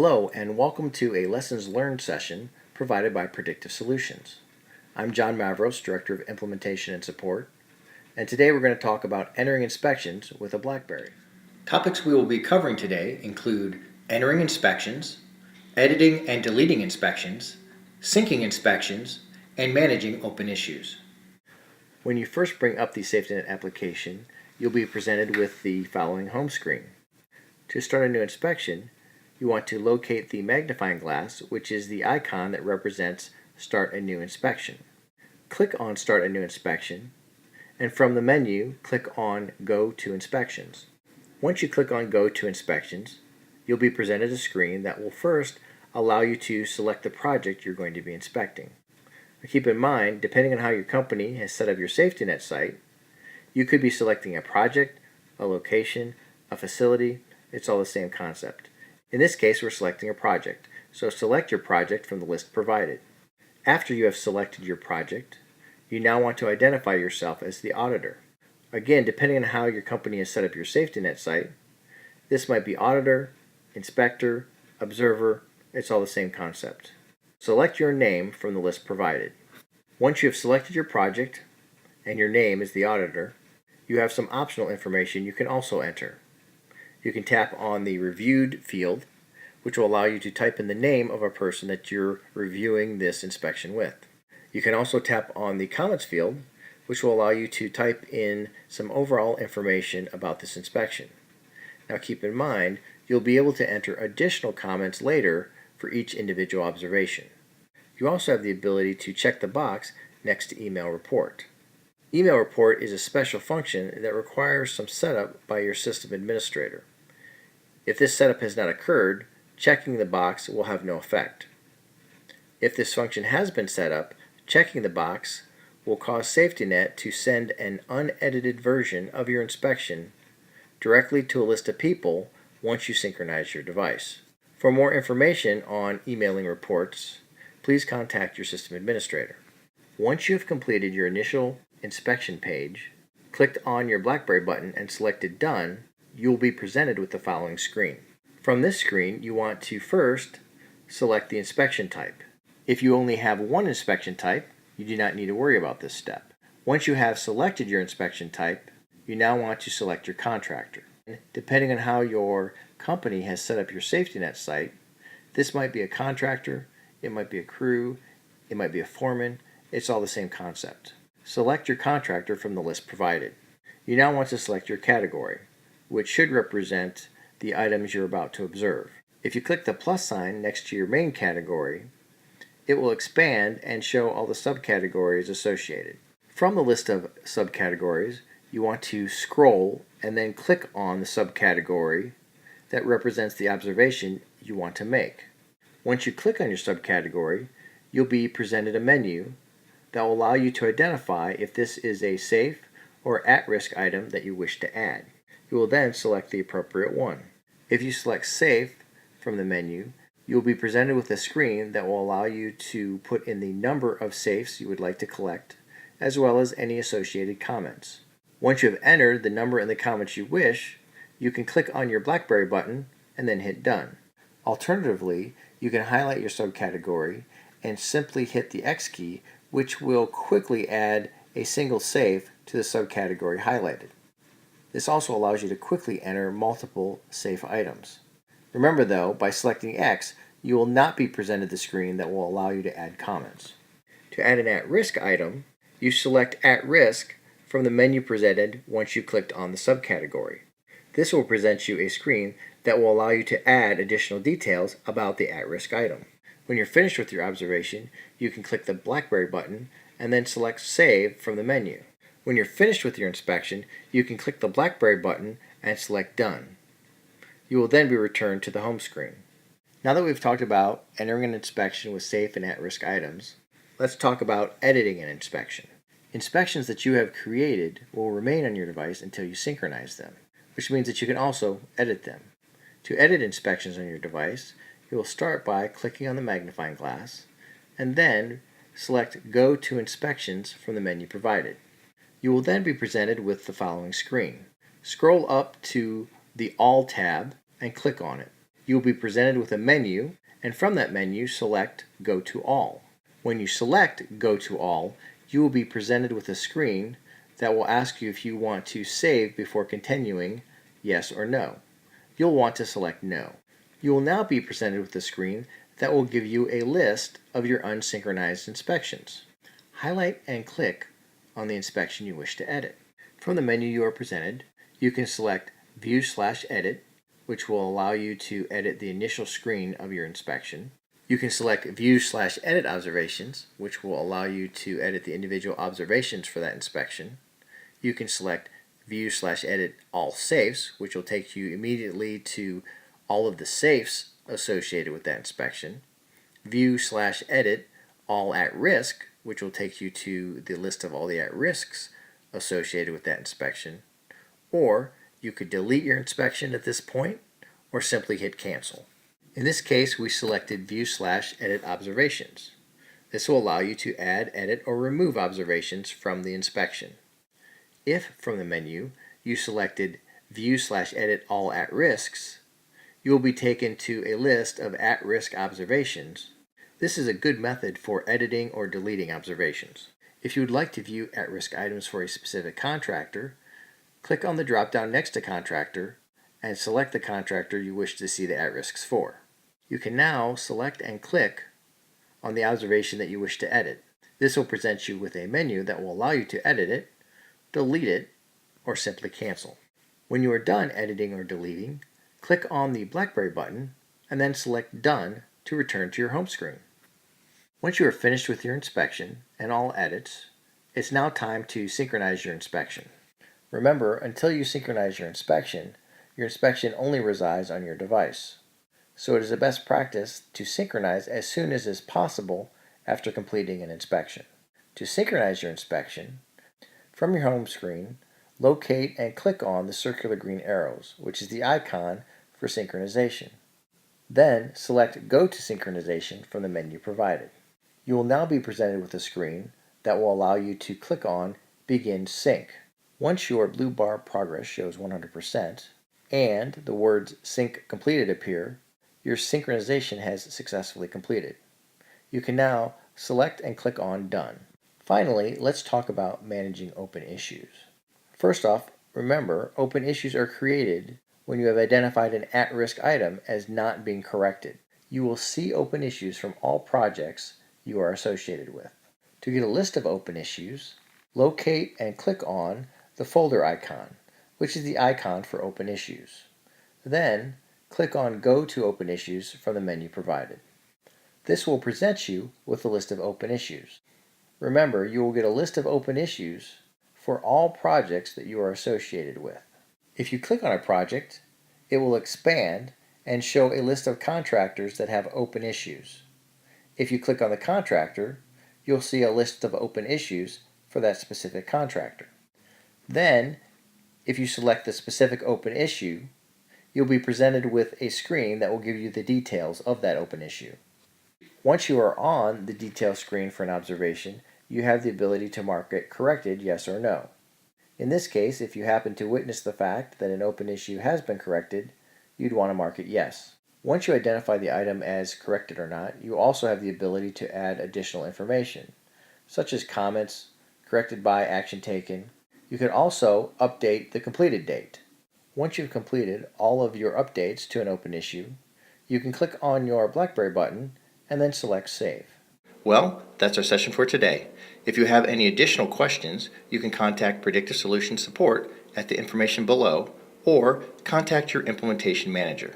Hello and welcome to a Lessons Learned session provided by Predictive Solutions. I'm John Mavros, Director of Implementation and Support, and today we're going to talk about entering inspections with a Blackberry. Topics we will be covering today include entering inspections, editing and deleting inspections, syncing inspections, and managing open issues. When you first bring up the SafetyNet application, you'll be presented with the following home screen. To start a new inspection, you want to locate the magnifying glass, which is the icon that represents Start a New Inspection. Click on Start a New Inspection, and from the menu, click on Go to Inspections. Once you click on Go to Inspections, you'll be presented a screen that will first allow you to select the project you're going to be inspecting. Keep in mind, depending on how your company has set up your SafetyNet site, you could be selecting a project, a location, a facility. It's all the same concept. In this case, we're selecting a project, so select your project from the list provided. After you have selected your project, you now want to identify yourself as the auditor. Again, depending on how your company has set up your SafetyNet site, this might be auditor, inspector, observer. It's all the same concept. Select your name from the list provided. Once you have selected your project and your name is the auditor, you have some optional information you can also enter. You can tap on the Reviewed field, which will allow you to type in the name of a person that you're reviewing this inspection with. You can also tap on the Comments field, which will allow you to type in some overall information about this inspection. Now keep in mind, you'll be able to enter additional comments later for each individual observation. You also have the ability to check the box next to Email Report. Email Report is a special function that requires some setup by your system administrator. If this setup has not occurred, checking the box will have no effect. If this function has been set up, checking the box will cause SafetyNet to send an unedited version of your inspection directly to a list of people once you synchronize your device. For more information on emailing reports, please contact your system administrator. Once you have completed your initial inspection page, clicked on your Blackberry button and selected Done, you will be presented with the following screen. From this screen, you want to first select the inspection type. If you only have one inspection type, you do not need to worry about this step. Once you have selected your inspection type, you now want to select your contractor. Depending on how your company has set up your SafetyNet site, this might be a contractor, it might be a crew, it might be a foreman. It's all the same concept. Select your contractor from the list provided. You now want to select your category, which should represent the items you're about to observe. If you click the plus sign next to your main category, it will expand and show all the subcategories associated. From the list of subcategories, you want to scroll and then click on the subcategory that represents the observation you want to make. Once you click on your subcategory, you'll be presented a menu that will allow you to identify if this is a safe or at-risk item that you wish to add. You will then select the appropriate one. If you select Safe from the menu, you will be presented with a screen that will allow you to put in the number of safes you would like to collect, as well as any associated comments. Once you have entered the number and the comments you wish, you can click on your Blackberry button and then hit Done. Alternatively, you can highlight your subcategory and simply hit the X key, which will quickly add a single safe to the subcategory highlighted. This also allows you to quickly enter multiple safe items. Remember though, by selecting X, you will not be presented the screen that will allow you to add comments. To add an at-risk item, you select At Risk from the menu presented once you clicked on the subcategory. This will present you a screen that will allow you to add additional details about the at-risk item. When you're finished with your observation, you can click the Blackberry button and then select Save from the menu. When you're finished with your inspection, you can click the Blackberry button and select Done. You will then be returned to the home screen. Now that we've talked about entering an inspection with safe and at-risk items, let's talk about editing an inspection. Inspections that you have created will remain on your device until you synchronize them, which means that you can also edit them. To edit inspections on your device, you will start by clicking on the magnifying glass and then select Go to Inspections from the menu provided. You will then be presented with the following screen. Scroll up to the All tab and click on it. You will be presented with a menu, and from that menu, select Go to All. When you select Go to All, you will be presented with a screen that will ask you if you want to save before continuing, yes or no. You'll want to select No. You will now be presented with a screen that will give you a list of your unsynchronized inspections. Highlight and click on the inspection you wish to edit. From the menu you are presented, you can select View/Edit, which will allow you to edit the initial screen of your inspection. You can select View/Edit Observations, which will allow you to edit the individual observations for that inspection. You can select View/Edit All Safes, which will take you immediately to all of the safes associated with that inspection. View/Edit All At Risk, which will take you to the list of all the at-risks associated with that inspection. Or you could delete your inspection at this point, or simply hit Cancel. In this case, we selected View/Edit Observations. This will allow you to add, edit, or remove observations from the inspection. If, from the menu, you selected View/Edit All At-Risks, you will be taken to a list of at-risk observations. This is a good method for editing or deleting observations. If you would like to view at-risk items for a specific contractor, click on the drop-down next to Contractor and select the contractor you wish to see the at-risks for. You can now select and click on the observation that you wish to edit. This will present you with a menu that will allow you to edit it, delete it, or simply cancel. When you are done editing or deleting, click on the Blackberry button and then select Done to return to your home screen. Once you are finished with your inspection and all edits, it's now time to synchronize your inspection. Remember, until you synchronize your inspection only resides on your device. So it is a best practice to synchronize as soon as is possible after completing an inspection. To synchronize your inspection, from your home screen, locate and click on the circular green arrows, which is the icon for synchronization. Then select Go to Synchronization from the menu provided. You will now be presented with a screen that will allow you to click on Begin Sync. Once your blue bar progress shows 100% and the words Sync Completed appear, your synchronization has successfully completed. You can now select and click on Done. Finally, let's talk about managing open issues. First off, remember, open issues are created when you have identified an at-risk item as not being corrected. You will see open issues from all projects you are associated with. To get a list of open issues, locate and click on the folder icon, which is the icon for open issues. Then, click on Go to Open Issues from the menu provided. This will present you with a list of open issues. Remember, you will get a list of open issues for all projects that you are associated with. If you click on a project, it will expand and show a list of contractors that have open issues. If you click on the contractor, you'll see a list of open issues for that specific contractor. Then, if you select the specific open issue, you'll be presented with a screen that will give you the details of that open issue. Once you are on the detail screen for an observation, you have the ability to mark it corrected, yes or no. In this case, if you happen to witness the fact that an open issue has been corrected, you'd want to mark it yes. Once you identify the item as corrected or not, you also have the ability to add additional information, such as comments, corrected by, action taken. You can also update the completed date. Once you've completed all of your updates to an open issue, you can click on your Blackberry button and then select Save. Well, that's our session for today. If you have any additional questions, you can contact Predictive Solutions Support at the information below or contact your implementation manager.